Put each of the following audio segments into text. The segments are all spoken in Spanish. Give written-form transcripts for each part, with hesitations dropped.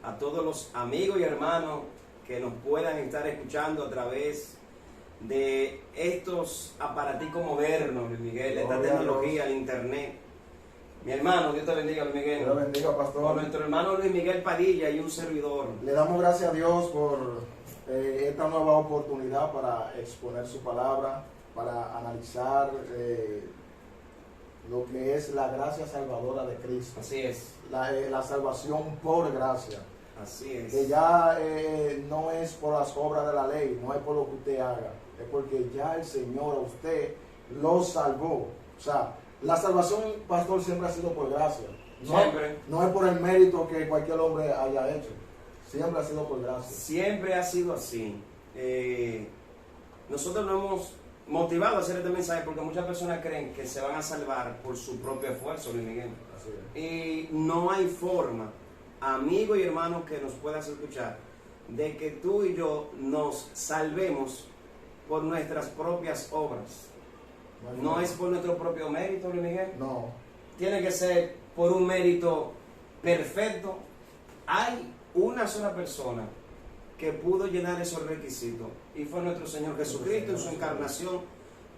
a todos los amigos y hermanos que nos puedan estar escuchando a través de estos aparaticos modernos, Luis Miguel, esta tecnología, el internet. Mi hermano, Dios te bendiga, Luis Miguel. Dios bendiga, pastor. Por nuestro hermano Luis Miguel Padilla y un servidor. Le damos gracias a Dios por esta nueva oportunidad para exponer su palabra, para analizar lo que es la gracia salvadora de Cristo. Así es. La salvación por gracia. Así es. Que ya no es por las obras de la ley, no es por lo que usted haga, es porque ya el Señor a usted lo salvó. O sea, la salvación, pastor, siempre ha sido por gracia. No es por el mérito que cualquier hombre haya hecho. Siempre ha sido por gracia. Siempre ha sido así. Nosotros nos hemos motivado a hacer este mensaje porque muchas personas creen que se van a salvar por su propio esfuerzo, Luis Miguel. Así es. Y no hay forma, amigo y hermano que nos puedas escuchar, de que tú y yo nos salvemos por nuestras propias obras. No es por nuestro propio mérito, Luis Miguel. No. Tiene que ser por un mérito perfecto. Hay una sola persona que pudo llenar esos requisitos y fue nuestro Señor Jesucristo en su encarnación.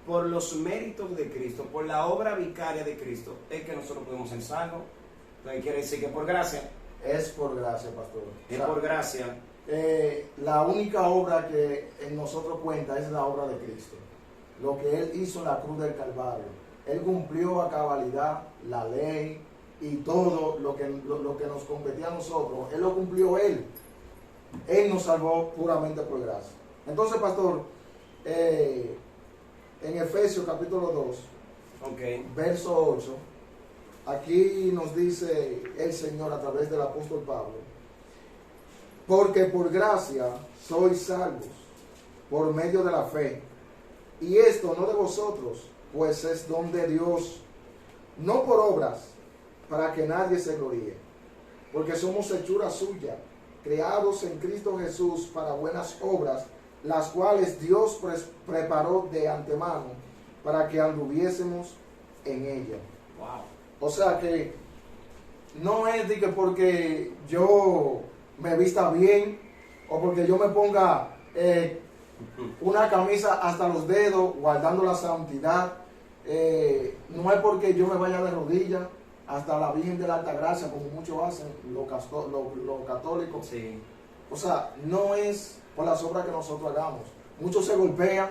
Por los méritos de Cristo, por la obra vicaria de Cristo, es que nosotros podemos ser salvos. Entonces quiere decir que por gracia. Es por gracia, pastor. Es por gracia. La única obra que en nosotros cuenta es la obra de Cristo. Lo que Él hizo en la cruz del Calvario. Él cumplió a cabalidad la ley y todo lo que nos competía a nosotros. Él lo cumplió Él. Él nos salvó puramente por gracia. Entonces, pastor, en Efesios capítulo 2, verso 8, aquí nos dice el Señor a través del apóstol Pablo: porque por gracia sois salvos, por medio de la fe, y esto no de vosotros, pues es don de Dios, no por obras, para que nadie se gloríe, porque somos hechura suya, creados en Cristo Jesús para buenas obras, las cuales Dios preparó de antemano para que anduviésemos en ella. Wow. O sea que no es de que porque yo me vista bien o porque yo me ponga una camisa hasta los dedos guardando la santidad, no es porque yo me vaya de rodillas hasta la Virgen de la Alta Gracia, como muchos hacen los católicos. Sí. O sea, no es por las obras que nosotros hagamos. Muchos se golpean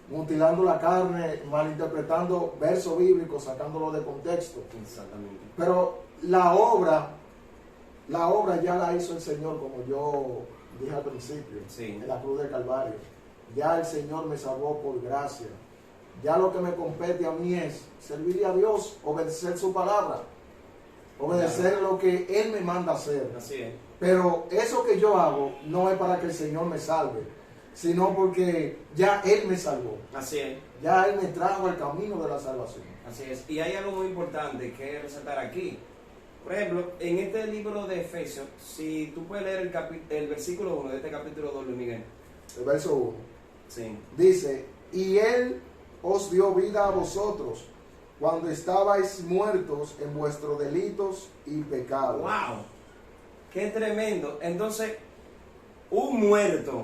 mutilando la carne, malinterpretando versos bíblicos, sacándolo de contexto. Exactamente. Pero la obra ya la hizo el Señor, como yo dije al principio, sí, en la cruz del Calvario. Ya el Señor me salvó por gracia. Ya lo que me compete a mí es servirle a Dios, obedecer su palabra, obedecer lo que Él me manda hacer. Así es. Pero eso que yo hago no es para que el Señor me salve, sino porque ya Él me salvó. Así es. Ya Él me trajo al camino de la salvación. Así es. Y hay algo muy importante que resaltar aquí. Por ejemplo, en este libro de Efesios, si tú puedes leer el versículo 1 de este capítulo 2, Luis Miguel. El verso 1. Sí. Dice: y Él os dio vida a vosotros cuando estabais muertos en vuestros delitos y pecados. ¡Wow! ¡Qué tremendo! Entonces, un muerto,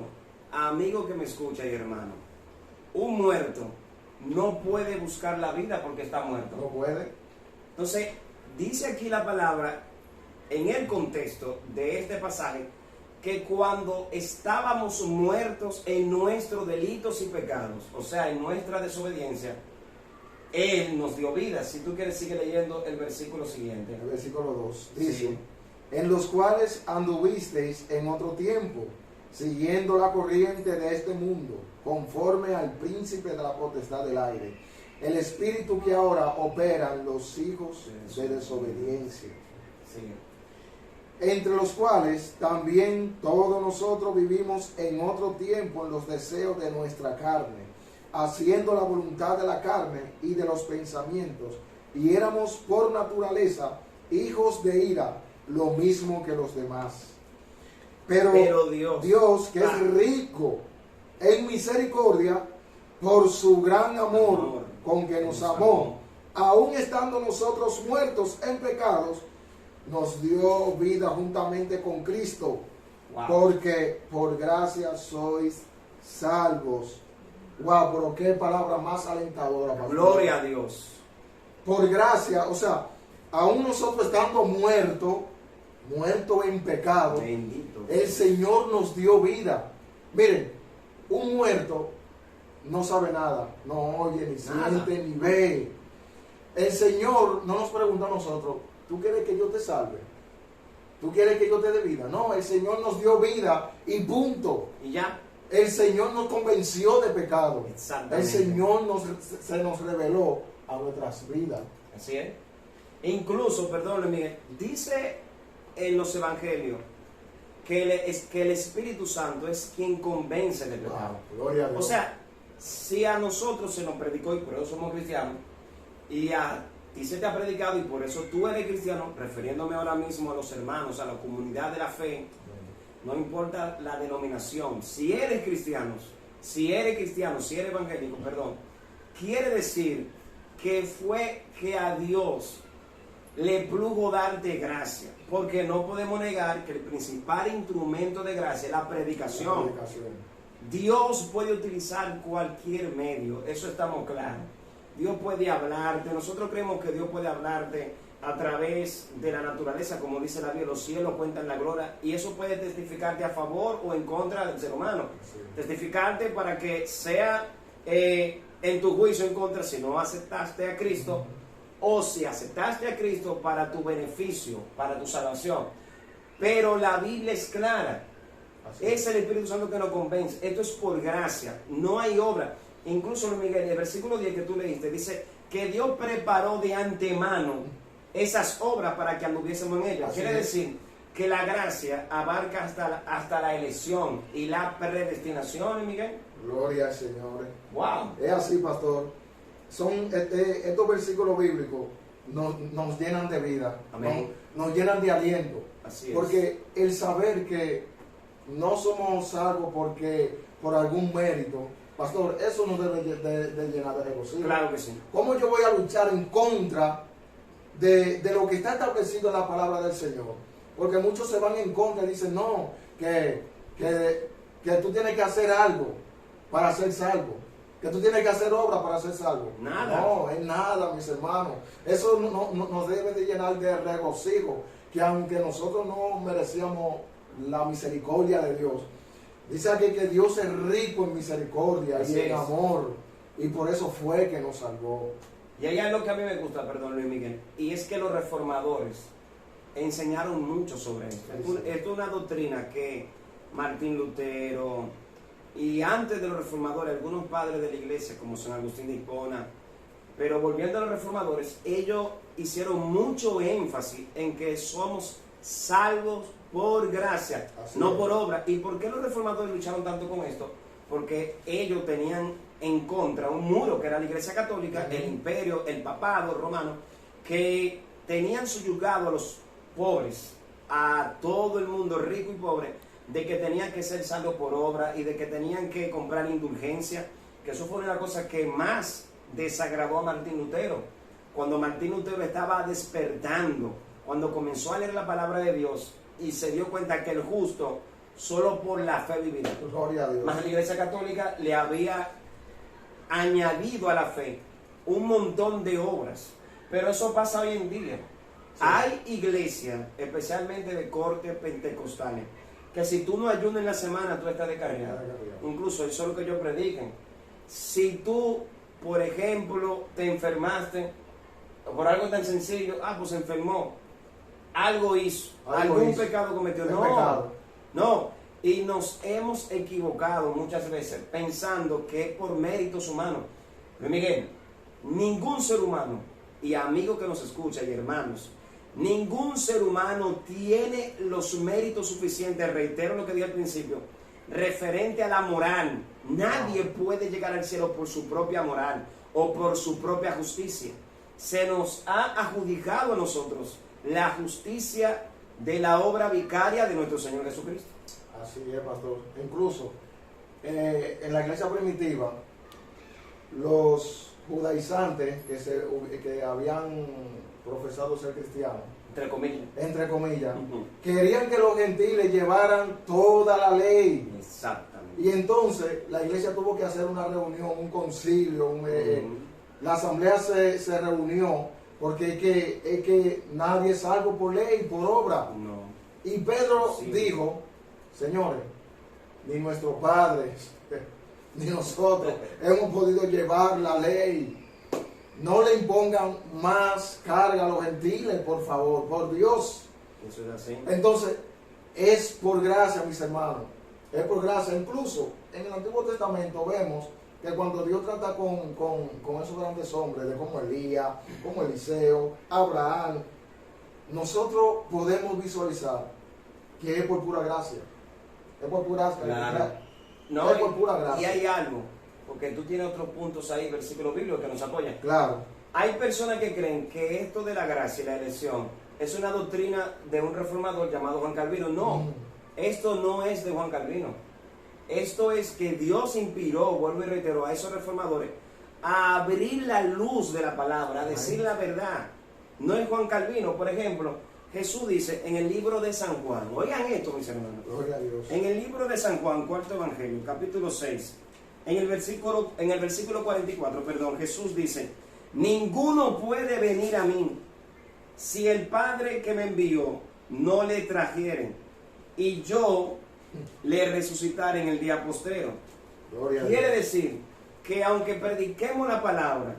amigo que me escucha y hermano, un muerto no puede buscar la vida porque está muerto. No puede. Entonces, dice aquí la palabra, en el contexto de este pasaje, que cuando estábamos muertos en nuestros delitos y pecados, o sea, en nuestra desobediencia, Él nos dio vida. Si tú quieres, sigue leyendo el versículo siguiente. El versículo 2 dice: sí, en los cuales anduvisteis en otro tiempo, siguiendo la corriente de este mundo, conforme al príncipe de la potestad del aire, el espíritu que ahora opera en los hijos de desobediencia. Sí. Entre los cuales también todos nosotros vivimos en otro tiempo en los deseos de nuestra carne, haciendo la voluntad de la carne y de los pensamientos, y éramos por naturaleza hijos de ira, lo mismo que los demás. Pero Dios, que es rico en misericordia, por su gran amor con que nos amó, aun estando nosotros muertos en pecados, nos dio vida juntamente con Cristo, Wow. porque por gracia sois salvos. Wow, pero qué palabra más alentadora, pastor. Gloria a Dios. Por gracia, o sea, aún nosotros estando muertos en pecado, Bendito. el Señor nos dio vida. Miren, un muerto no sabe nada, no oye, ni siente, ni ve. El Señor no nos pregunta a nosotros, ¿tú quieres que yo te salve? ¿Tú quieres que yo te dé vida? No, el Señor nos dio vida y punto. Y ya. El Señor nos convenció de pecado. Exactamente. El Señor se nos reveló a nuestras vidas. Así es. Incluso, perdón, Miguel, dice en los evangelios que el Espíritu Santo es quien convence de pecado. Wow, gloria a Dios. O sea, si a nosotros se nos predicó y por eso somos cristianos, y a ti se te ha predicado y por eso tú eres cristiano, refiriéndome ahora mismo a los hermanos, a la comunidad de la fe, no importa la denominación, si eres cristiano, si eres evangélico, perdón, quiere decir que fue que a Dios le plugo darte gracia, porque no podemos negar que el principal instrumento de gracia es la predicación. Dios puede utilizar cualquier medio, eso estamos claros. Dios puede hablarte, nosotros creemos que Dios puede hablarte a través de la naturaleza, como dice la Biblia, los cielos cuentan la gloria, y eso puede testificarte a favor o en contra del ser humano. Sí. Testificarte para que sea en tu juicio en contra si no aceptaste a Cristo, o si aceptaste a Cristo para tu beneficio, para tu salvación. Pero la Biblia es clara. Es el Espíritu Santo que nos convence. Esto es por gracia, no hay obra. Incluso, Miguel, el versículo 10 que tú leíste dice que Dios preparó de antemano esas obras para que anduviésemos en ellas. Quiere decir que la gracia abarca hasta la elección y la predestinación, Miguel. Gloria al Señor. Wow. Es así, pastor. Estos versículos bíblicos nos llenan de vida. Amén. Nos llenan de aliento. Así es. Porque el saber que no somos salvos por algún mérito, pastor, eso nos debe de llenar de regocijo. Claro que sí. ¿Cómo yo voy a luchar en contra de lo que está establecido en la palabra del Señor? Porque muchos se van en contra y dicen, no, que tú tienes que hacer algo para ser salvo, que tú tienes que hacer obra para ser salvo. Nada. No, es nada, mis hermanos. Eso nos debe de llenar de regocijo, que aunque nosotros no merecíamos la misericordia de Dios, dice aquí que Dios es rico en misericordia y en amor, y por eso fue que nos salvó. Y hay algo que a mí me gusta, perdón, Luis Miguel, y es que los reformadores enseñaron mucho sobre esto. Esto es una doctrina que Martín Lutero y antes de los reformadores, algunos padres de la iglesia como San Agustín de Hipona, pero volviendo a los reformadores, ellos hicieron mucho énfasis en que somos salvos por gracia, no por obra. ¿Y por qué los reformadores lucharon tanto con esto? Porque ellos tenían en contra un muro que era la Iglesia Católica, el imperio, el papado romano, que tenían subyugado a los pobres, a todo el mundo rico y pobre, de que tenían que ser salvos por obra y de que tenían que comprar indulgencia, que eso fue una cosa que más desagradó a Martín Lutero. Cuando Martín Lutero estaba despertando, cuando comenzó a leer la palabra de Dios y se dio cuenta que el justo solo por la fe vivirá. Gloria a Dios. Más la Iglesia Católica le había añadido a la fe un montón de obras, pero eso pasa hoy en día. Sí. Hay iglesias, especialmente de corte pentecostales, que si tú no ayunas en la semana, tú estás descarriado. Incluso eso es lo que ellos predican. Si tú, por ejemplo, te enfermaste por algo tan sencillo, pues se enfermó, algo hizo, algún pecado cometió. No, y nos hemos equivocado muchas veces pensando que es por méritos humanos. Pero Miguel, ningún ser humano, y amigos que nos escuchan y hermanos, ningún ser humano tiene los méritos suficientes, reitero lo que dije al principio, referente a la moral. Nadie puede llegar al cielo por su propia moral o por su propia justicia. Se nos ha adjudicado a nosotros la justicia de la obra vicaria de nuestro Señor Jesucristo. Así es, pastor. Incluso en la iglesia primitiva, los judaizantes que habían profesado ser cristianos, entre comillas, querían que los gentiles llevaran toda la ley. Exactamente. Y entonces la iglesia tuvo que hacer una reunión, un concilio, la asamblea se reunió, porque es que nadie es salvo por ley, por obra. No. Y Pedro dijo, señores, ni nuestros padres, ni nosotros hemos podido llevar la ley. No le impongan más carga a los gentiles, por favor, por Dios. Eso es así. Entonces, es por gracia, mis hermanos. Es por gracia. Incluso en el Antiguo Testamento vemos que cuando Dios trata con esos grandes hombres, de como Elías, como Eliseo, Abraham, nosotros podemos visualizar que es por pura gracia. Es por pura gracia. Claro. No, es por pura gracia. Y hay algo, porque tú tienes otros puntos ahí, versículos bíblicos que nos apoyan. Claro. Hay personas que creen que esto de la gracia y la elección es una doctrina de un reformador llamado Juan Calvino. No, esto no es de Juan Calvino. Esto es que Dios inspiró, vuelvo y reitero, a esos reformadores a abrir la luz de la palabra, a decir la verdad. No es Juan Calvino. Por ejemplo, Jesús dice en el libro de San Juan, oigan esto, mis hermanos. Gloria a Dios. En el libro de San Juan, cuarto evangelio, capítulo 6, en el versículo 44, perdón, Jesús dice: ninguno puede venir a mí si el Padre que me envió no le trajere, y yo le resucitaré en el día postrero. Quiere decir que aunque prediquemos la palabra,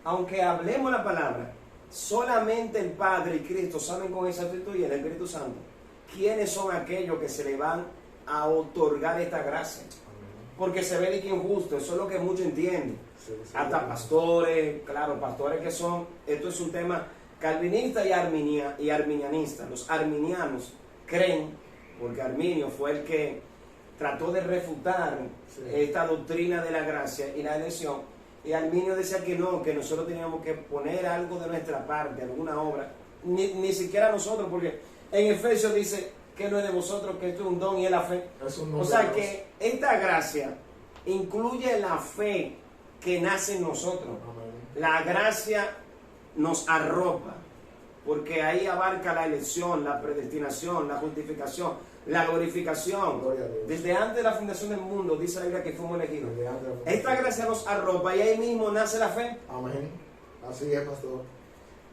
aunque hablemos la palabra, solamente el Padre y Cristo saben con exactitud, y el Espíritu Santo, quiénes son aquellos que se le van a otorgar esta gracia. Porque se ve de que injusto, eso es lo que muchos entienden. Hasta pastores, claro, pastores que son, esto es un tema calvinista y arminianista. Los arminianos creen, porque Arminio fue el que trató de refutar esta doctrina de la gracia y la elección, y Arminio decía que no, que nosotros teníamos que poner algo de nuestra parte, alguna obra, ni siquiera nosotros, porque en Efesios dice que no es de vosotros, que esto es un don y es la fe. O sea que esta gracia incluye la fe que nace en nosotros. La gracia nos arropa, porque ahí abarca la elección, la predestinación, la justificación, la glorificación. Desde antes de la fundación del mundo, dice la Biblia que fuimos elegidos. Esta gracia nos arropa y ahí mismo nace la fe. Amén. Así es, pastor.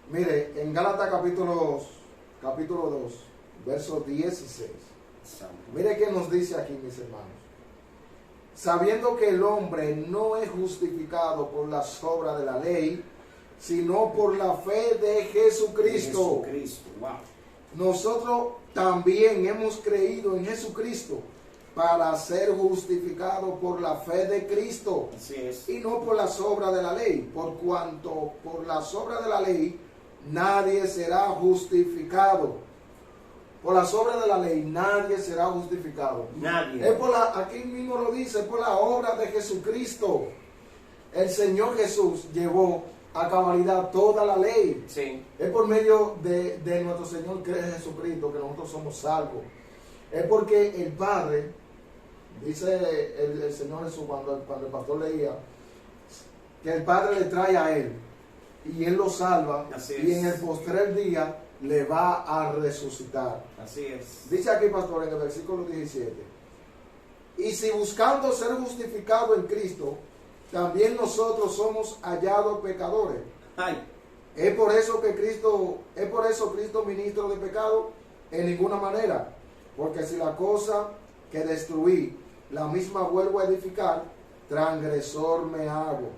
Mire, en Gálatas capítulo 2, verso 16. Mire qué nos dice aquí, mis hermanos. Sabiendo que el hombre no es justificado por las obras de la ley, sino por la fe de Jesucristo. Wow. Nosotros también hemos creído en Jesucristo para ser justificados por la fe de Cristo. Así es. Y no por las obras de la ley, por cuanto por las obras de la ley nadie será justificado. Por las obras de la ley nadie será justificado. Nadie. Es por aquí mismo lo dice, es por la obra de Jesucristo. El Señor Jesús llevó a cabalidad toda la ley. Sí. Es por medio de nuestro Señor que es Jesucristo que nosotros somos salvos. Es porque el Padre, dice el Señor Jesús cuando el pastor leía, que el Padre le trae a Él y Él lo salva. Así y es. en el postrer día le va a resucitar. Así es. Dice aquí, pastor, en el versículo 17: y si buscando ser justificado en Cristo, también nosotros somos hallados pecadores. Ay. ¿Es por eso Cristo ministro de pecado? En ninguna manera. Porque si la cosa que destruí, la misma vuelvo a edificar, transgresor me hago.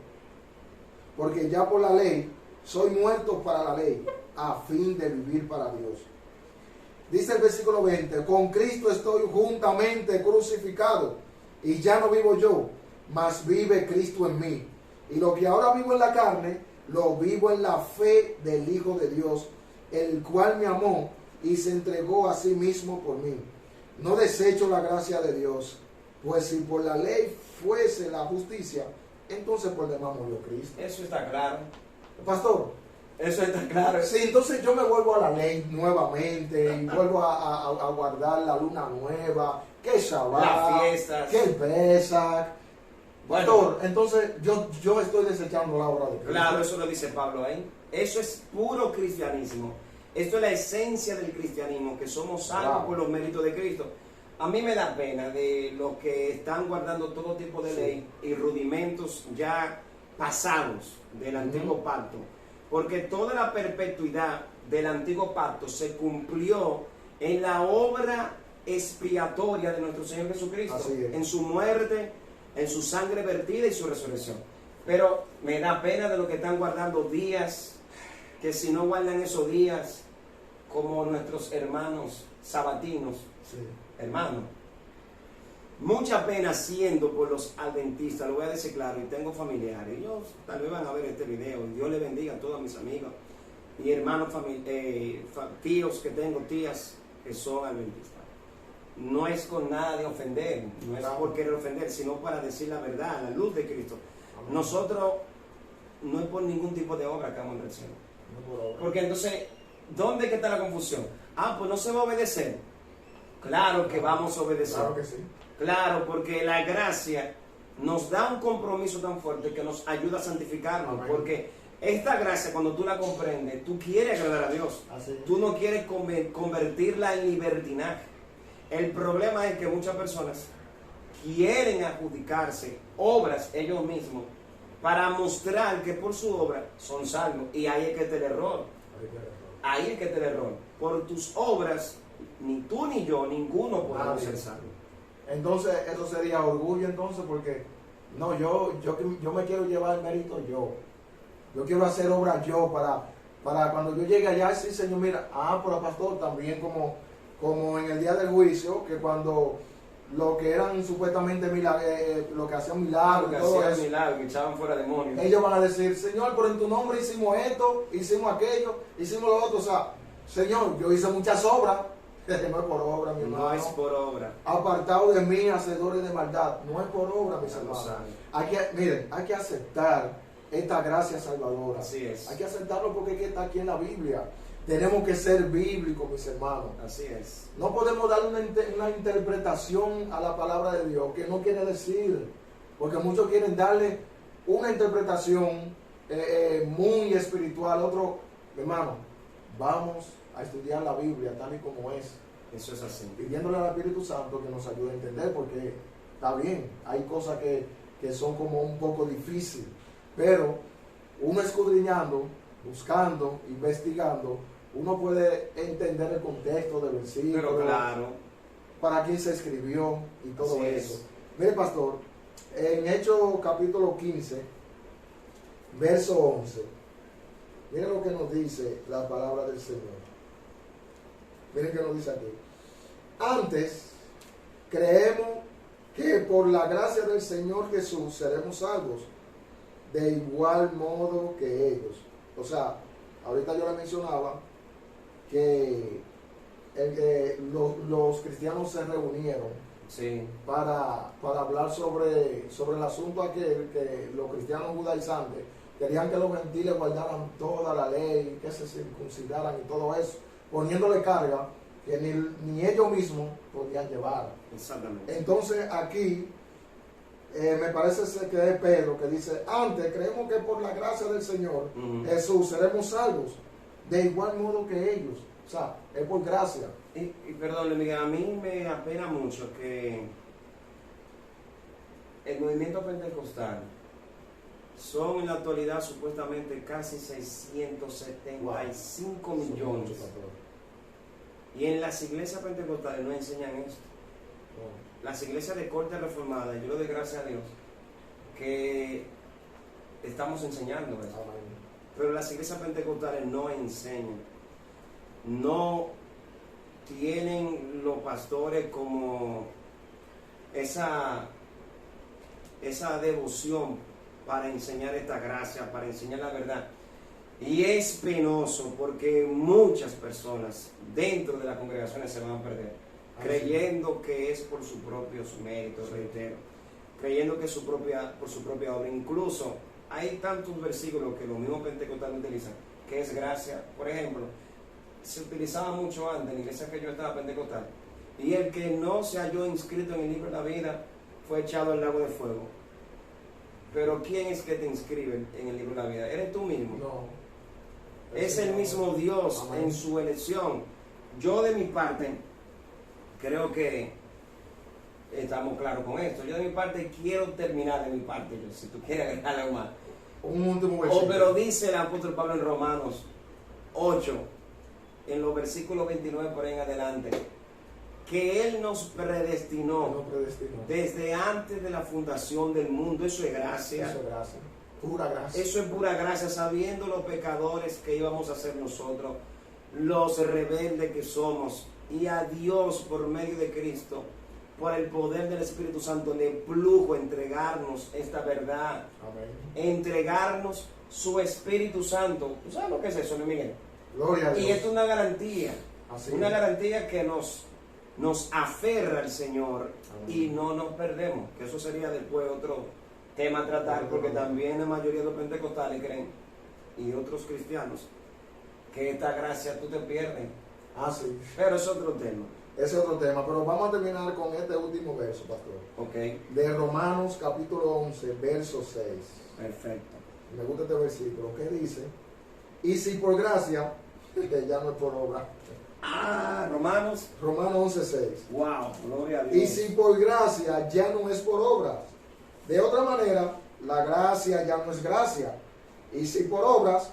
Porque ya por la ley, soy muerto para la ley, a fin de vivir para Dios. Dice el versículo 20: con Cristo estoy juntamente crucificado, y ya no vivo yo, mas vive Cristo en mí. Y lo que ahora vivo en la carne, lo vivo en la fe del Hijo de Dios, el cual me amó y se entregó a sí mismo por mí. No desecho la gracia de Dios, pues si por la ley fuese la justicia, entonces por demás murió Cristo. Eso está claro. Pastor, eso está claro. Sí, entonces yo me vuelvo a la ley nuevamente y vuelvo a guardar la luna nueva, que Shabbat, las fiestas, que el Pesach. Bueno, Pastor, entonces yo estoy desechando la obra de Cristo. Claro, eso lo dice Pablo ahí. Eso es puro cristianismo. Esto es la esencia del cristianismo, que somos salvos por los méritos de Cristo. A mí me da pena de los que están guardando todo tipo de ley y rudimentos ya pasados del antiguo pacto, porque toda la perpetuidad del antiguo pacto se cumplió en la obra expiatoria de nuestro Señor Jesucristo, en su muerte, en su sangre vertida y su resurrección. Pero me da pena de los que están guardando días, que si no guardan esos días, como nuestros hermanos sabatinos, hermanos, mucha pena siendo por los adventistas, lo voy a decir claro, y tengo familiares, ellos tal vez van a ver este video, y Dios les bendiga a todos mis amigos y hermanos, tíos que tengo, tías que son adventistas. No es con nada de ofender, no es por querer ofender, sino para decir la verdad, la luz de Cristo. Nosotros no es por ningún tipo de obra que vamos al cielo. Porque entonces, ¿dónde que está la confusión? Pues no se va a obedecer. Claro que vamos a obedecer. Claro que sí. Claro, porque la gracia nos da un compromiso tan fuerte que nos ayuda a santificarnos. Amén. Porque esta gracia, cuando tú la comprendes, tú quieres agradar a Dios. Tú no quieres convertirla en libertinaje. El problema es que muchas personas quieren adjudicarse obras ellos mismos para mostrar que por su obra son salvos. Y ahí es que está el error. Ahí es que está el error. Por tus obras, ni tú ni yo, ninguno podemos ser salvos. Entonces, eso sería orgullo, entonces, porque no, yo me quiero llevar el mérito yo. Yo quiero hacer obras yo para cuando yo llegue allá, sí, Señor, mira, pero pastor, también como en el día del juicio, que cuando lo que eran supuestamente lo que hacían milagros, que echaban fuera demonios, ellos van a decir, Señor, pero en tu nombre hicimos esto, hicimos aquello, hicimos lo otro. O sea, Señor, yo hice muchas obras. No es por obra, mi hermano. No es por obra. Apartado de mí, hacedores de maldad. No es por obra, mis hermanos. Hay que aceptar esta gracia salvadora. Así es. Hay que aceptarlo porque está aquí en la Biblia. Tenemos que ser bíblicos, mis hermanos. Así es. No podemos darle una interpretación a la palabra de Dios que no quiere decir. Porque muchos quieren darle una interpretación muy espiritual. Otro, hermano, vamos a estudiar la Biblia tal y como es. Eso es así. Pidiéndole al Espíritu Santo que nos ayude a entender, porque está bien, hay cosas que son como un poco difíciles, pero uno escudriñando, buscando, investigando, uno puede entender el contexto del versículo, pero claro, para quién se escribió y todo así eso. Es. Mire, pastor, en Hechos capítulo 15, verso 11, mire lo que nos dice la palabra del Señor. Miren qué nos dice aquí. Antes, creemos que por la gracia del Señor Jesús seremos salvos, de igual modo que ellos. O sea, ahorita yo le mencionaba que los cristianos se reunieron para hablar sobre el asunto aquel que los cristianos judaizantes querían que los gentiles guardaran toda la ley, que se circuncidaran y todo eso, poniéndole carga que ni ellos mismos podían llevar. Exactamente. Entonces aquí me parece que es Pedro que dice, antes creemos que por la gracia del Señor Jesús seremos salvos, de igual modo que ellos. O sea, es por gracia. Y perdón, Miguel, a mí me apena mucho que el movimiento pentecostal son en la actualidad supuestamente casi 675 millones. Y en las iglesias pentecostales no enseñan esto. Las iglesias de corte reformada, yo le doy gracias a Dios que estamos enseñando eso. Pero las iglesias pentecostales no enseñan. No tienen los pastores como esa devoción para enseñar esta gracia, para enseñar la verdad. Y es penoso porque muchas personas dentro de las congregaciones se van a perder, creyendo que es por sus propios méritos, reitero, creyendo que es por su propia obra. Incluso hay tantos versículos que los mismos pentecostales utilizan, que es gracia. Por ejemplo, se utilizaba mucho antes en la iglesia que yo estaba pentecostal, y el que no se halló inscrito en el libro de la vida fue echado al lago de fuego. Pero ¿quién es que te inscribe en el libro de la vida? ¿Eres tú mismo? No. Es el mismo Dios en su elección. Yo de mi parte, creo que estamos claros con esto. Yo de mi parte quiero terminar de mi parte. Si tú quieres agregar algo más. Un último versículo. Pero dice el apóstol Pablo en Romanos 8, en los versículos 29 por ahí en adelante, que Él nos predestinó, desde antes de la fundación del mundo. Eso es gracia. Eso es gracia. Pura gracia. Eso es pura gracia, sabiendo los pecadores que íbamos a ser nosotros, los rebeldes que somos, y a Dios por medio de Cristo, por el poder del Espíritu Santo, le plugo entregarnos esta verdad. Amén. Entregarnos su Espíritu Santo. ¿Tú sabes lo que es eso, Luis Miguel? Gloria a Dios. Y esto es una garantía. Así una es. garantía que nos aferra al Señor. Amén. Y no nos perdemos. Que eso sería después otro tema a tratar, porque también la mayoría de los pentecostales creen, y otros cristianos, que esta gracia tú te pierdes. Sí. Pero es otro tema. Ese es otro tema, pero vamos a terminar con este último verso, pastor. Ok. De Romanos capítulo 11, verso 6. Perfecto. Me gusta este versículo que dice: y si por gracia, ya no es por obra. Romanos 11, 6. Wow, gloria a Dios. Y si por gracia, ya no es por obras. De otra manera, la gracia ya no es gracia. Y si por obras,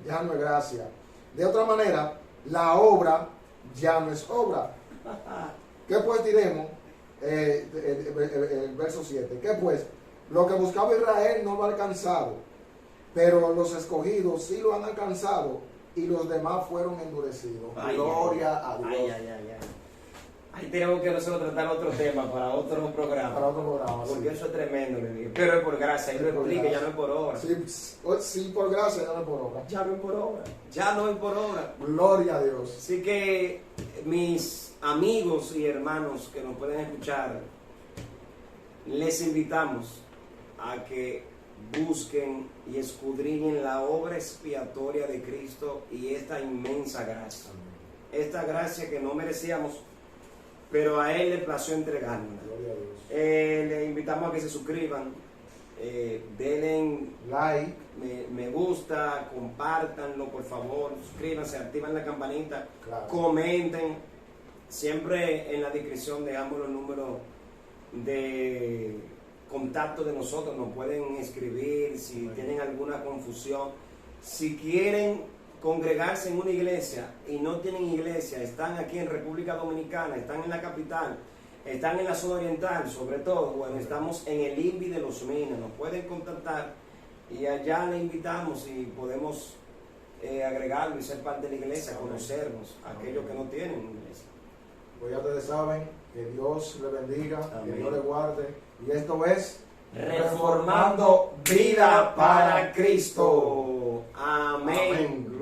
ya no es gracia. De otra manera, la obra ya no es obra. ¿Qué pues diremos? El verso 7. ¿Qué pues? Lo que buscaba Israel no lo ha alcanzado, pero los escogidos sí lo han alcanzado, y los demás fueron endurecidos. Gloria a Dios. Ahí tenemos que nosotros tratar otro tema para otro programa. Porque sí. eso es tremendo, pero es por gracia. Y lo explique, ya no es por obra. Sí, por gracia, ya no es por obra. Ya no es por obra. Ya no es por obra. Gloria a Dios. Así que mis amigos y hermanos que nos pueden escuchar, les invitamos a que busquen y escudriñen la obra expiatoria de Cristo y esta inmensa gracia. Esta gracia que no merecíamos, pero a Él le plació entregarnos. Le invitamos a que se suscriban, denle like, me gusta, compártanlo por favor, suscríbanse, activan la campanita, claro. Comenten. Siempre en la descripción dejamos los números de contacto de nosotros, nos pueden escribir si tienen alguna confusión. Si quieren congregarse en una iglesia y no tienen iglesia, están aquí en República Dominicana, están en la capital, están en la zona oriental, sobre todo, bueno, estamos en el INVI de Los Minas, nos pueden contactar y allá le invitamos y podemos agregarlo y ser parte de la iglesia, conocernos, aquellos que no tienen iglesia. Pues ya ustedes saben, que Dios le bendiga, amén. Que Dios le guarde, y esto es Reformando Vida para Cristo. Amén.